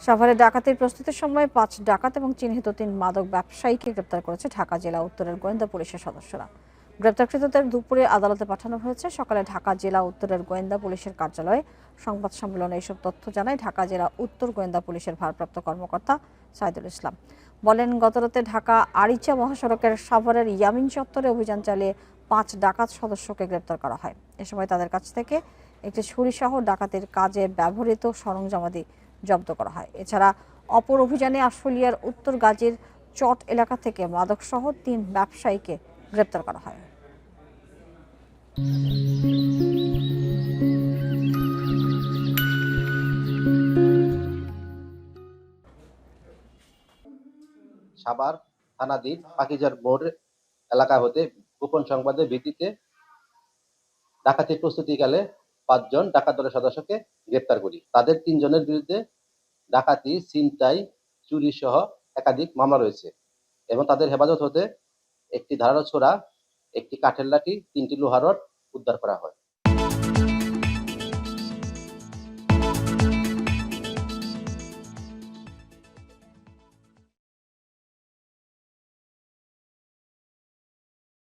সাভারে ডাকাতির প্রস্তুতির সময় ৫ ডাকাত এবং চিহ্নিত ৩ মাদক ব্যবসায়ীকে গ্রেপ্তার করেছে ঢাকা জেলা উত্তরের গোয়েন্দা পুলিশের সদস্যরা। গ্রেপ্তারকৃতদের দুপুরে আদালতে পাঠানো হয়েছে। সকালে ঢাকা জেলা উত্তরের গোয়েন্দা পুলিশের কার্যালয়ে সংবাদ সম্মেলনে এসব তথ্য জানায় ঢাকা জেলা উত্তর গোয়েন্দা পুলিশের ভারপ্রাপ্ত কর্মকর্তা সাইদুল ইসলাম। বলেন, গতরাতে ঢাকা আরিচা মহাসড়কের সাভারের ইয়ামিন চত্বরে অভিযান চালিয়ে ৫ ডাকাত সদস্যকে গ্রেপ্তার করা হয়। এ সময় তাদের কাছ থেকে একটি ছুরিসহ ডাকাতির কাজে ব্যবহৃত সরঞ্জামাদি জব্দ করা হয়। এছাড়া অপর অভিযানে আশুলিয়ার উত্তর গাজীর চট এলাকা থেকে মাদকসহ ৩ ব্যবসায়ীকে গ্রেপ্তার করা হয়। সাভার থানাধীন পাকিজার মোড় এলাকা হতে গোপন সংবাদের ভিত্তিতে ডাকাতির প্রস্তুতিকালে ৫ জন ডাকাত দলের সদস্যকে গ্রেপ্তার করি। তাদের ৩ জনের বিরুদ্ধে ডাকাতি, ছিনতাই, চুরি সহ একাধিক মামলা রয়েছে এবং তাদের হেফাজত হতে একটি ধারালো ছোরা, একটি কাঠের লাঠি, ৩টি লোহার রড উদ্ধার করা হয়।